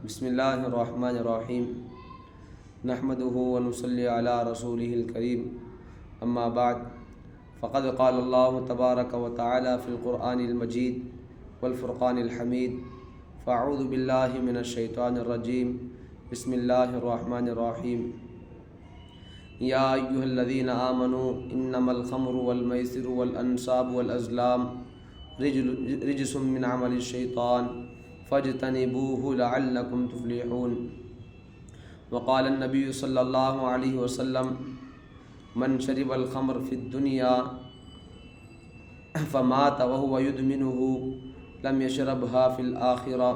بسم اللہ الرحمن الرحیم نحمده ونصلی علی رسولہ الکریم اما بعد فقد قال اللہ تبارک وتعالی فی القرآن المجید والفرقان الحمید فاعوذ باللہ من الشیطان الرجیم بسم اللہ الرحمن الرحیم یا ایہا الذین آمنوا انما الخمر والمیسر والانصاب والازلام رجس من عمل الشیطان فاجتنبوه لعلکم تفلحون وقال النبی صلی اللہ علیہ وسلم من شرب الخمر فی الدنیا فمات وهو يدمنه لم يشربها في الآخرة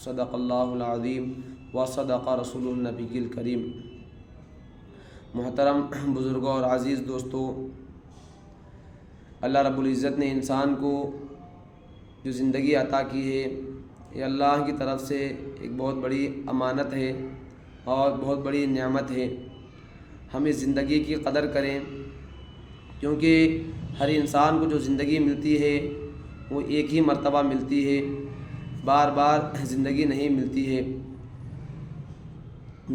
صدق اللہ العظیم وصدق رسول النبی الکریم۔ محترم بزرگوں اور عزیز دوستو، اللہ رب العزت نے انسان کو جو زندگی عطا کی ہے یہ اللہ کی طرف سے ایک بہت بڑی امانت ہے اور بہت بڑی نعمت ہے۔ ہم اس زندگی کی قدر کریں، کیونکہ ہر انسان کو جو زندگی ملتی ہے وہ ایک ہی مرتبہ ملتی ہے، بار بار زندگی نہیں ملتی ہے۔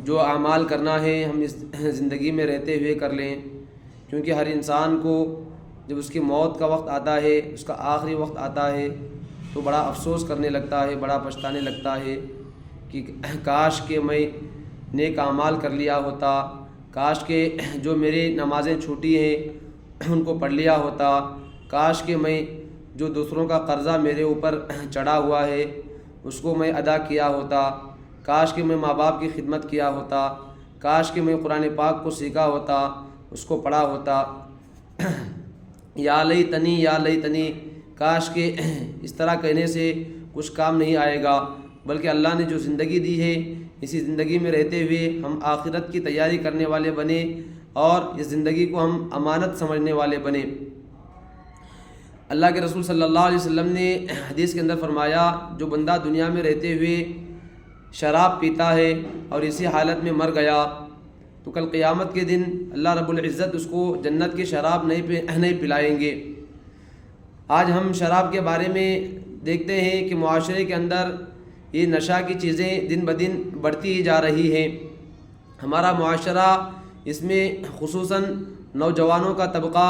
جو اعمال کرنا ہے ہم اس زندگی میں رہتے ہوئے کر لیں، کیونکہ ہر انسان کو جب اس کی موت کا وقت آتا ہے، اس کا آخری وقت آتا ہے، تو بڑا افسوس کرنے لگتا ہے، بڑا پچھتانے لگتا ہے کہ کاش کہ میں نیک اعمال کر لیا ہوتا، کاش کہ جو میری نمازیں چھوٹی ہیں ان کو پڑھ لیا ہوتا، کاش کہ میں جو دوسروں کا قرضہ میرے اوپر چڑھا ہوا ہے اس کو میں ادا کیا ہوتا، کاش کہ میں ماں باپ کی خدمت کیا ہوتا، کاش کہ میں قرآن پاک کو سیکھا ہوتا، اس کو پڑھا ہوتا۔ یا لیتنی یا لیتنی، کاش کہ اس طرح کہنے سے کچھ کام نہیں آئے گا، بلکہ اللہ نے جو زندگی دی ہے اسی زندگی میں رہتے ہوئے ہم آخرت کی تیاری کرنے والے بنے اور اس زندگی کو ہم امانت سمجھنے والے بنے۔ اللہ کے رسول صلی اللہ علیہ وسلم نے حدیث کے اندر فرمایا، جو بندہ دنیا میں رہتے ہوئے شراب پیتا ہے اور اسی حالت میں مر گیا تو کل قیامت کے دن اللہ رب العزت اس کو جنت کی شراب نہیں پلائیں گے۔ آج ہم شراب کے بارے میں دیکھتے ہیں کہ معاشرے کے اندر یہ نشہ کی چیزیں دن بدن بڑھتی ہی جا رہی ہیں۔ ہمارا معاشرہ، اس میں خصوصاً نوجوانوں کا طبقہ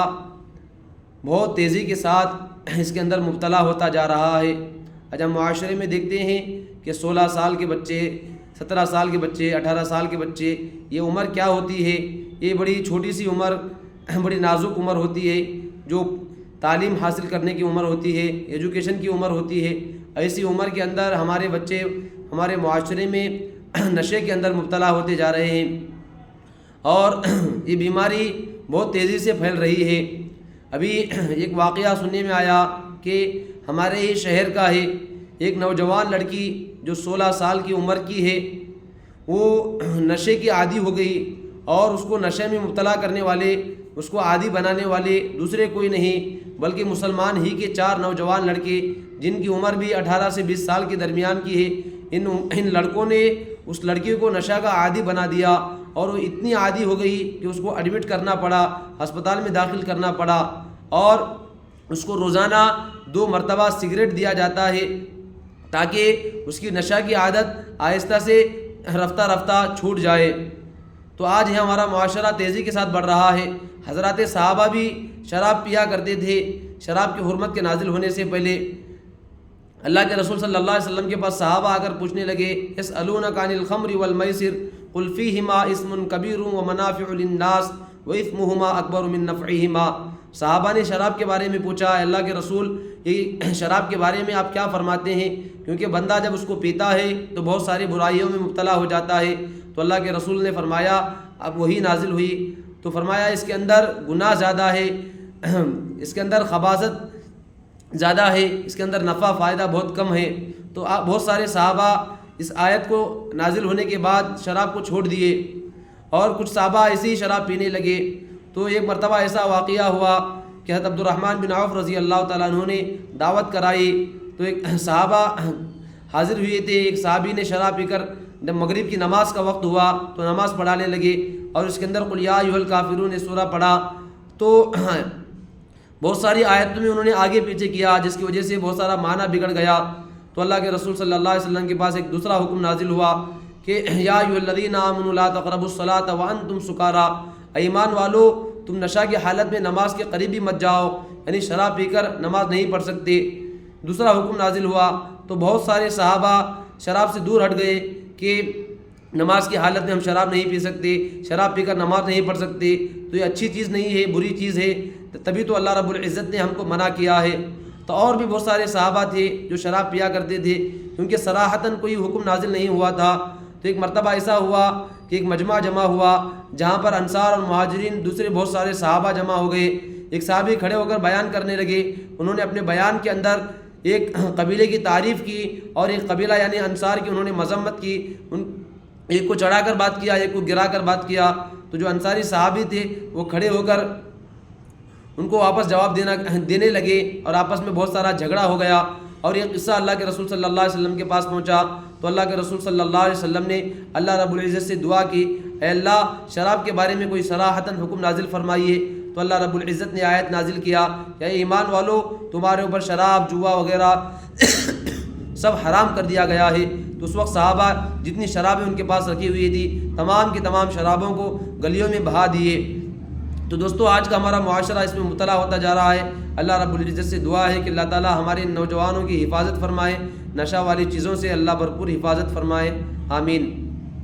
بہت تیزی کے ساتھ اس کے اندر مبتلا ہوتا جا رہا ہے۔ آج ہم معاشرے میں دیکھتے ہیں کہ 16 سال کے بچے، 17 سال کے بچے، 18 سال کے بچے، یہ عمر کیا ہوتی ہے؟ یہ بڑی چھوٹی سی عمر، بڑی نازک عمر ہوتی ہے، جو تعلیم حاصل کرنے کی عمر ہوتی ہے، ایجوکیشن کی عمر ہوتی ہے۔ ایسی عمر کے اندر ہمارے بچے ہمارے معاشرے میں نشے کے اندر مبتلا ہوتے جا رہے ہیں اور یہ بیماری بہت تیزی سے پھیل رہی ہے۔ ابھی ایک واقعہ سننے میں آیا کہ ہمارے ہی شہر کا ہے، ایک نوجوان لڑکی جو 16 سال کی عمر کی ہے، وہ نشے کی عادی ہو گئی اور اس کو نشے میں مبتلا کرنے والے، اس کو عادی بنانے والے دوسرے کوئی نہیں بلکہ مسلمان ہی کے 4 نوجوان لڑکے، جن کی عمر بھی 18 سے 20 سال کے درمیان کی ہے۔ ان لڑکوں نے اس لڑکی کو نشہ کا عادی بنا دیا اور وہ اتنی عادی ہو گئی کہ اس کو ایڈمٹ کرنا پڑا، ہسپتال میں داخل کرنا پڑا اور اس کو روزانہ 2 مرتبہ سگریٹ دیا جاتا ہے تاکہ اس کی نشہ کی عادت آہستہ سے رفتہ رفتہ چھوٹ جائے۔ تو آج ہے ہمارا معاشرہ تیزی کے ساتھ بڑھ رہا ہے۔ حضرات صحابہ بھی شراب پیا کرتے تھے۔ شراب کی حرمت کے نازل ہونے سے پہلے اللہ کے رسول صلی اللہ علیہ وسلم کے پاس صحابہ آ کر پوچھنے لگے، یسألونک عن الخمر والمیسر قل فیہما اسم کبیر ومنافع للناس واثمہما اکبر من نفعہما۔ صحابہ نے شراب کے بارے میں پوچھا، اللہ کے رسول یہ شراب کے بارے میں آپ کیا فرماتے ہیں؟ کیونکہ بندہ جب اس کو پیتا ہے تو بہت ساری برائیوں میں مبتلا ہو جاتا ہے۔ تو اللہ کے رسول نے فرمایا، اب وہی نازل ہوئی تو فرمایا اس کے اندر گناہ زیادہ ہے، اس کے اندر خباثت زیادہ ہے، اس کے اندر نفع فائدہ بہت کم ہے۔ تو بہت سارے صحابہ اس آیت کو نازل ہونے کے بعد شراب کو چھوڑ دیے اور کچھ صحابہ ایسے ہی شراب پینے لگے۔ تو ایک مرتبہ ایسا واقعہ ہوا کہ حضرت عبد الرحمن بن عوف رضی اللہ تعالیٰ عنہ نے دعوت کرائی تو ایک صحابہ حاضر ہوئے تھے۔ ایک صحابی نے شراب پی کر جب مغرب کی نماز کا وقت ہوا تو نماز پڑھانے لگے اور اس کے اندر قل یا ایھا الکافرون سورہ پڑھا تو بہت ساری آیتوں میں انہوں نے آگے پیچھے کیا، جس کی وجہ سے بہت سارا معنی بگڑ گیا۔ تو اللہ کے رسول صلی اللہ علیہ وسلم کے پاس ایک دوسرا حکم نازل ہوا کہ یا ایھا الذین آمنوا لا تقربوا الصلاۃ وانتم سکارا، ایمان والو تم نشہ کی حالت میں نماز کے قریب بھی مت جاؤ، یعنی شراب پی کر نماز نہیں پڑھ سکتے۔ دوسرا حکم نازل ہوا تو بہت سارے صحابہ شراب سے دور ہٹ گئے کہ نماز کی حالت میں ہم شراب نہیں پی سکتے، شراب پی کر نماز نہیں پڑھ سکتے، تو یہ اچھی چیز نہیں ہے، بری چیز ہے، تبھی تو اللہ رب العزت نے ہم کو منع کیا ہے۔ تو اور بھی بہت سارے صحابہ تھے جو شراب پیا کرتے تھے، کیونکہ صراحتاً کوئی حکم نازل نہیں ہوا تھا۔ تو ایک مرتبہ ایسا ہوا کہ ایک مجمع جمع ہوا جہاں پر انصار اور مہاجرین دوسرے بہت سارے صحابہ جمع ہو گئے۔ ایک صحابی کھڑے ہو کر بیان کرنے لگے، انہوں نے اپنے بیان کے اندر ایک قبیلے کی تعریف کی اور ایک قبیلہ یعنی انصار کی انہوں نے مذمت کی، ایک کو چڑھا کر بات کیا، ایک کو گرا کر بات کیا۔ تو جو انصاری صحابی تھے وہ کھڑے ہو کر ان کو واپس جواب دینے لگے اور آپس میں بہت سارا جھگڑا ہو گیا، اور یہ قصہ اللہ کے رسول صلی اللہ علیہ وسلم کے پاس پہنچا۔ تو اللہ کے رسول صلی اللہ علیہ وسلم نے اللہ رب العزت سے دعا کی، اے اللہ شراب کے بارے میں کوئی صراحتاً حکم نازل فرمائیے۔ تو اللہ رب العزت نے آیت نازل کیا کہ اے ایمان والو تمہارے اوپر شراب، جوا وغیرہ سب حرام کر دیا گیا ہے۔ تو اس وقت صحابہ جتنی شرابیں ان کے پاس رکھی ہوئی تھی تمام کی تمام شرابوں کو گلیوں میں بہا دیے۔ تو دوستو آج کا ہمارا معاشرہ اس میں مبتلا ہوتا جا رہا ہے۔ اللہ رب العزت سے دعا ہے کہ اللہ تعالی ہمارے نوجوانوں کی حفاظت فرمائے، نشہ والی چیزوں سے اللہ بھرپور حفاظت فرمائے، آمین۔